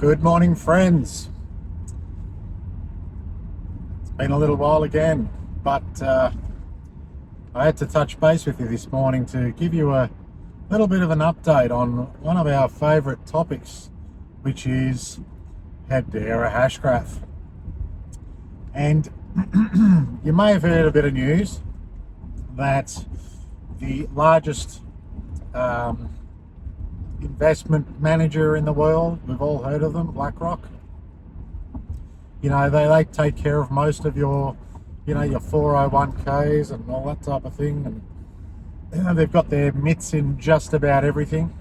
Good morning, friends. It's been a little while again, but I had to touch base with you this morning to give you a little bit of an update on one of our favourite topics, which is Hedera hashgraph. And you may have heard a bit of news that the largest investment manager in the world, we've all heard of them, Blackrock. They take care of most of your, your 401ks and all that type of thing. And they've got their mitts in just about everything,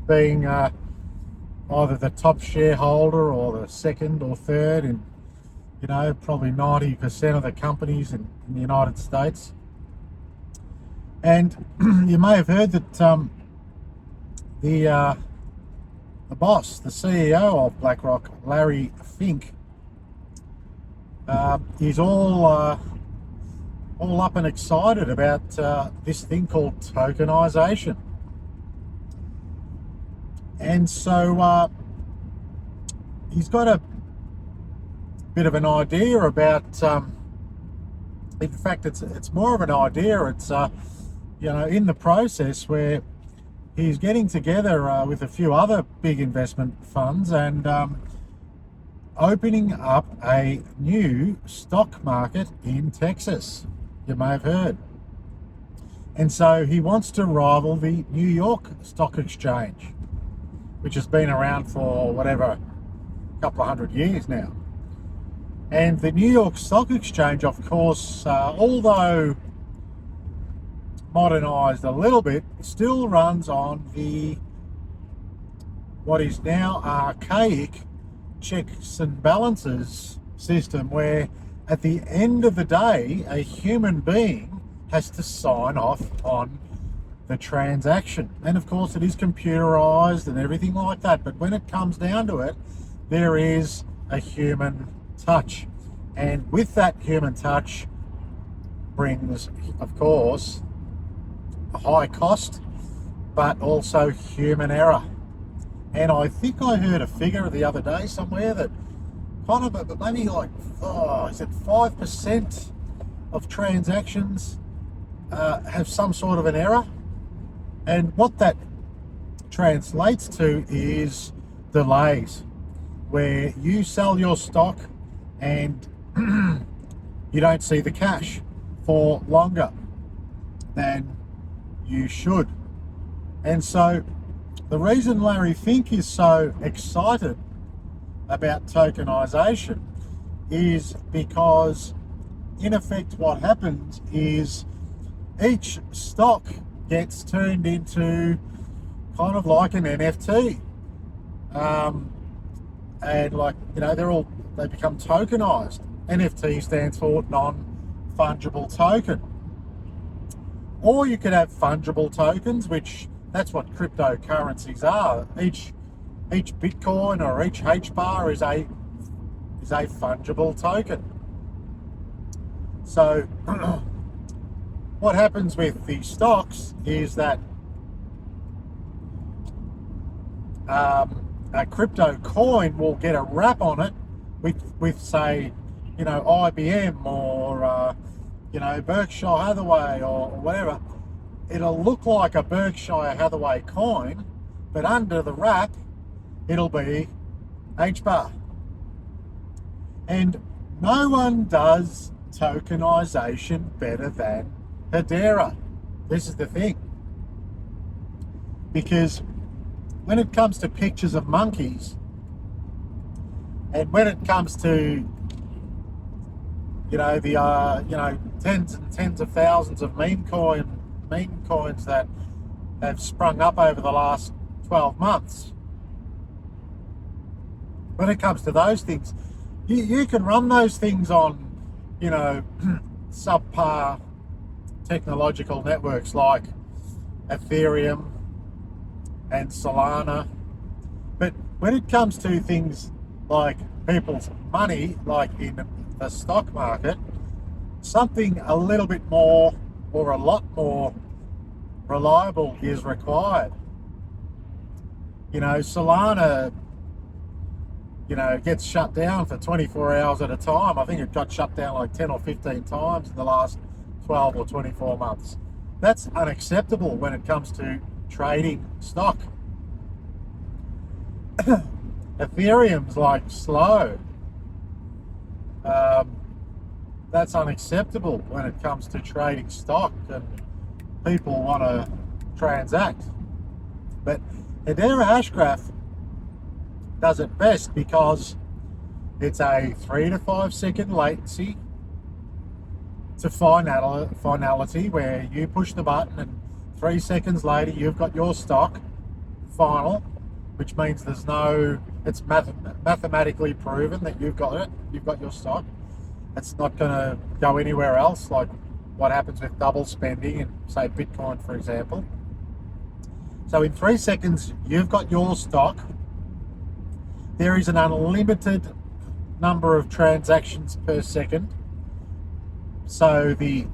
being either the top shareholder or the second or third in, probably 90% of the companies in the United States. And you may have heard that the boss, the CEO of Blackrock, Larry Fink, is all up and excited about this thing called tokenization. And so he's got a bit of an idea about, in fact, it's more of an idea. It's in the process where he's getting together with a few other big investment funds and opening up a new stock market in Texas. You may have heard. And so he wants to rival the New York Stock Exchange, which has been around for a couple of hundred years now. And the New York Stock Exchange, of course, although modernized a little bit, still runs on what is now archaic checks and balances system, where at the end of the day a human being has to sign off on the transaction. And of course it is computerized and everything like that, but when it comes down to it, there is a human touch, and with that human touch brings, of course, a high cost, but also human error. And I think I heard a figure the other day somewhere that maybe like, is it 5% of transactions have some sort of an error? And what that translates to is delays, where you sell your stock and you don't see the cash for longer than you should. And so the reason Larry Fink is so excited about tokenization is because, in effect, what happens is each stock gets turned into kind of like an NFT. And they become tokenized. NFT stands for non-fungible token. Or you could have fungible tokens, which that's what cryptocurrencies are. Each Bitcoin or each H-bar is a fungible token. So what happens with the stocks is that a crypto coin will get a wrap on it with say, IBM or Berkshire Hathaway or whatever. It'll look like a Berkshire Hathaway coin, but under the wrap it'll be H-bar. And no one does tokenization better than Hedera. This is the thing, because when it comes to pictures of monkeys, and when it comes to the tens and tens of thousands of meme coins that have sprung up over the last 12 months, when it comes to those things, you can run those things on subpar technological networks like Ethereum and Solana. But when it comes to things like people's money, like in the stock market, something a little bit more or a lot more reliable is required. Solana gets shut down for 24 hours at a time. I think it got shut down like 10 or 15 times in the last 12 or 24 months. That's unacceptable when it comes to trading stock. Ethereum's like slow. That's unacceptable when it comes to trading stock and people want to transact. But Hedera Hashgraph does it best because it's a 3 to 5 second latency to finality, where you push the button and 3 seconds later you've got your stock final, which means it's mathematically proven that you've got your stock. It's not going to go anywhere else, like what happens with double spending in, say, Bitcoin, for example. So in 3 seconds, you've got your stock. There is an unlimited number of transactions per second. So the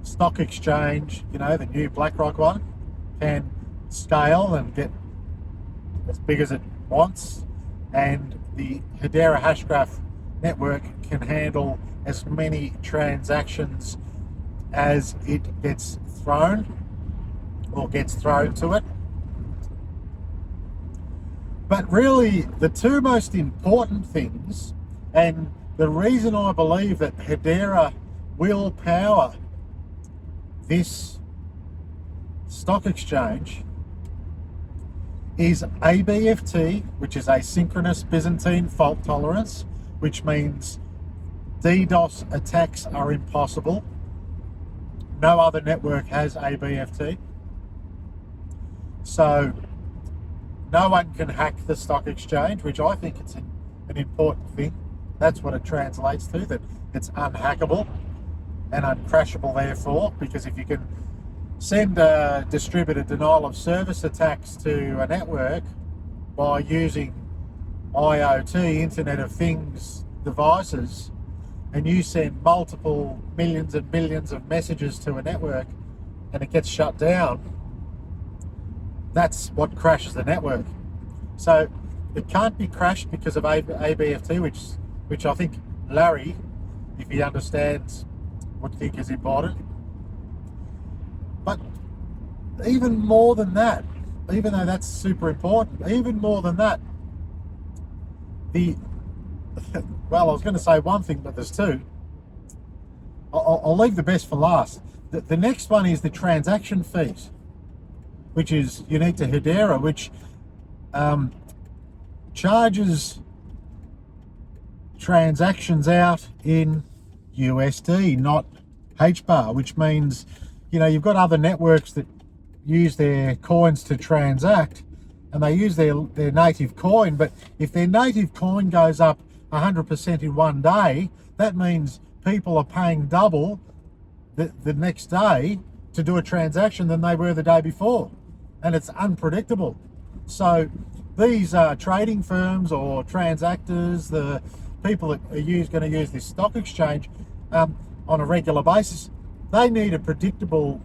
stock exchange, the new Blackrock one, can scale and get as big as it wants. And the Hedera Hashgraph network can handle as many transactions as it gets thrown to it. But really, the two most important things, and the reason I believe that Hedera will power this stock exchange, is ABFT, which is asynchronous Byzantine fault tolerance, which means DDoS attacks are impossible. No other network has ABFT. So no one can hack the stock exchange, which I think it's an important thing. That's what it translates to, that it's unhackable and uncrashable therefore, because if you can send a distributed denial of service attacks to a network by using IoT, Internet of Things devices, and you send multiple millions and billions of messages to a network and it gets shut down, that's what crashes the network. So it can't be crashed because of ABFT, which I think Larry, if he understands, would think is important. But even more than that, even though that's super important, even more than that, well, I was going to say one thing, but there's two. I'll leave the best for last. The next one is the transaction fees, which is unique to Hedera, which charges transactions out in USD, not HBAR, which means, you've got other networks that use their coins to transact and they use their native coin, but if their native coin goes up 100% in one day, that means people are paying double the next day to do a transaction than they were the day before, and it's unpredictable. So these trading firms or transactors, the people that are going to use this stock exchange on a regular basis, they need a predictable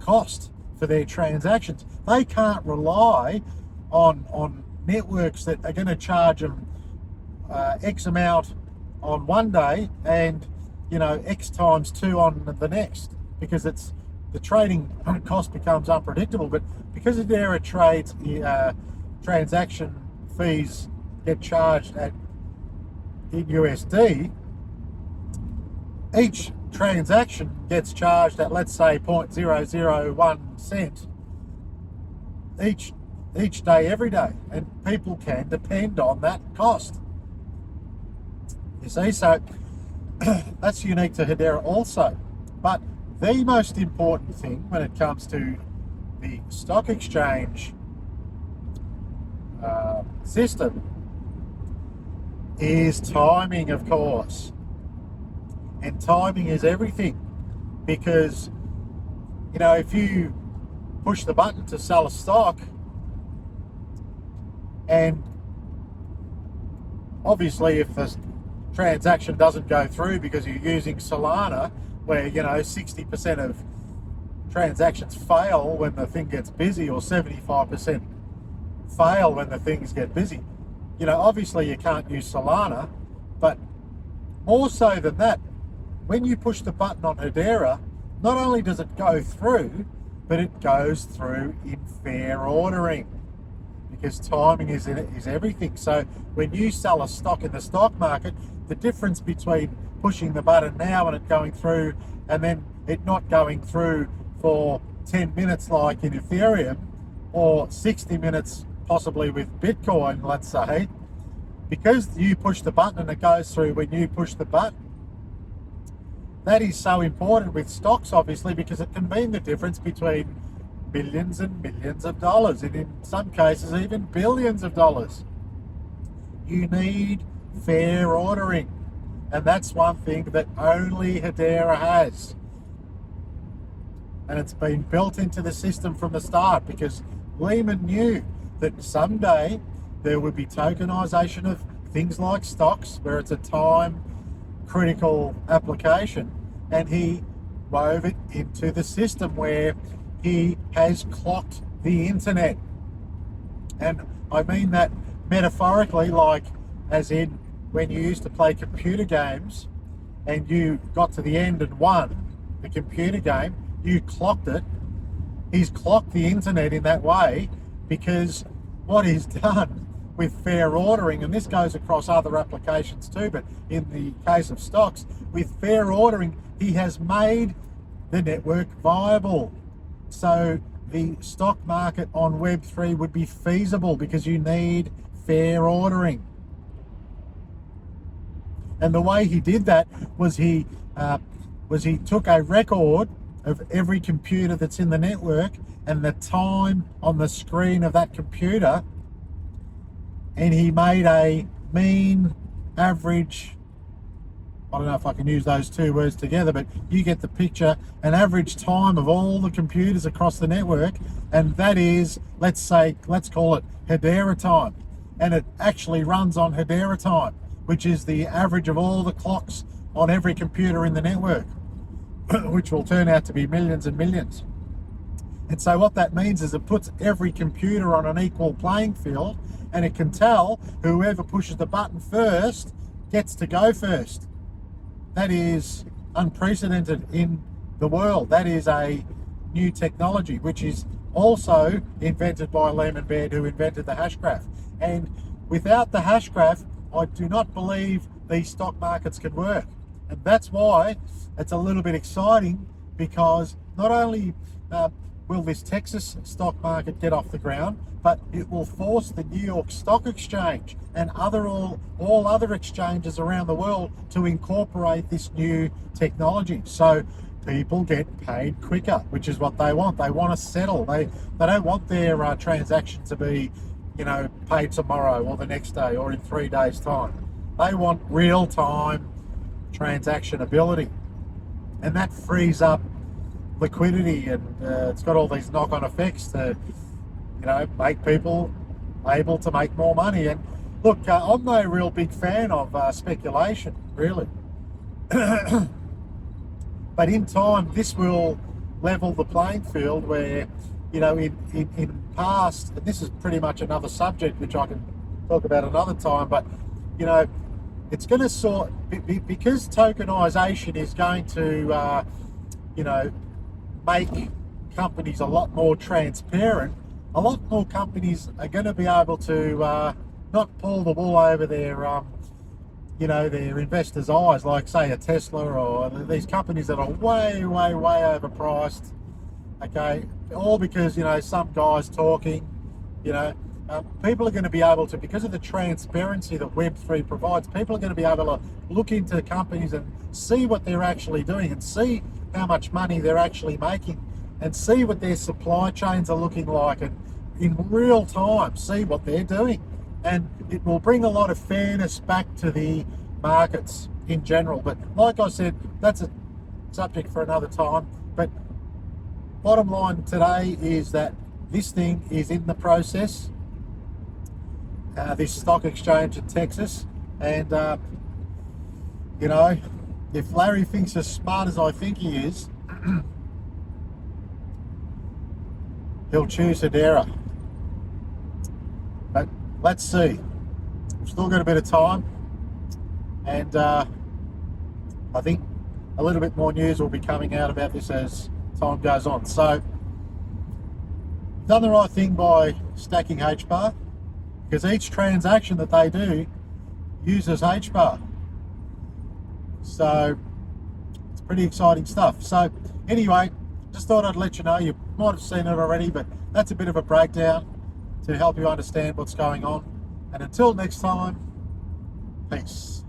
cost for their transactions. They can't rely on networks that are going to charge them X amount on one day and X times 2 on the next, because the trading cost becomes unpredictable. But because Hedera trades, transaction fees get charged in USD, each transaction gets charged at, let's say, 0.001 cent each day, every day, and people can depend on that cost. You see, so that's unique to Hedera also. But the most important thing when it comes to the stock exchange system is timing, of course. And timing is everything, because if you push the button to sell a stock, and obviously if the transaction doesn't go through because you're using Solana, where 60% of transactions fail when the thing gets busy, or 75% fail when the things get busy, Obviously you can't use Solana, but more so than that, when you push the button on Hedera, not only does it go through, but it goes through in fair ordering, because timing is everything. So when you sell a stock in the stock market, the difference between pushing the button now and it going through, and then it not going through for 10 minutes like in Ethereum, or 60 minutes possibly with Bitcoin, let's say, because you push the button and it goes through when you push the button. That is so important with stocks, obviously, because it can mean the difference between millions and millions of dollars, and in some cases even billions of dollars. You need fair ordering, and that's one thing that only Hedera has. And it's been built into the system from the start, because Lehman knew that someday there would be tokenization of things like stocks, where it's a time critical application, and he wove it into the system where he has clocked the internet. And I mean that metaphorically, like as in when you used to play computer games and you got to the end and won the computer game, you clocked it. He's clocked the internet in that way, because what he's done with fair ordering, and this goes across other applications too, but in the case of stocks, with fair ordering, he has made the network viable. So the stock market on Web3 would be feasible because you need fair ordering. And the way he did that was he took a record of every computer that's in the network and the time on the screen of that computer, and he made a mean, average, I don't know if I can use those two words together, but you get the picture, an average time of all the computers across the network, and that is, let's call it Hedera time. And it actually runs on Hedera time, which is the average of all the clocks on every computer in the network, which will turn out to be millions and millions. And so what that means is it puts every computer on an equal playing field, and it can tell whoever pushes the button first gets to go first. That is unprecedented in the world. That is a new technology, which is also invented by Lehman Baird, who invented the hash graph. And without the hash graph, I do not believe these stock markets can work. And that's why it's a little bit exciting, because not only will this Texas stock market get off the ground, but it will force the New York Stock Exchange and all other exchanges around the world to incorporate this new technology. So people get paid quicker, which is what they want. They want to settle. They don't want their transaction to be, paid tomorrow or the next day or in 3 days' time. They want real-time transaction ability, and that frees up liquidity, and it's got all these knock-on effects to make people able to make more money. And look, I'm no real big fan of speculation, really. But in time, this will level the playing field where, in past, and this is pretty much another subject which I can talk about another time, but, it's going to because tokenization is going to, make companies a lot more transparent. A lot more companies are going to be able to not pull the wool over their, their investors' eyes, like say a Tesla or these companies that are way, way, way overpriced. Okay, all because some guy's talking. People are going to be able to, because of the transparency that Web3 provides, people are going to be able to look into companies and see what they're actually doing, and see how much money they're actually making, and see what their supply chains are looking like, and in real time see what they're doing. And it will bring a lot of fairness back to the markets in general. But like I said, that's a subject for another time. But bottom line today is that this thing is in the process, this stock exchange in Texas, and if Larry thinks as smart as I think he is, he'll choose Hedera. But let's see. Still got a bit of time, and I think a little bit more news will be coming out about this as time goes on. So, done the right thing by stacking HBAR, because each transaction that they do uses HBAR. So it's pretty exciting stuff. So anyway, just thought I'd let you know. You might have seen it already, but that's a bit of a breakdown to help you understand what's going on. And until next time, peace.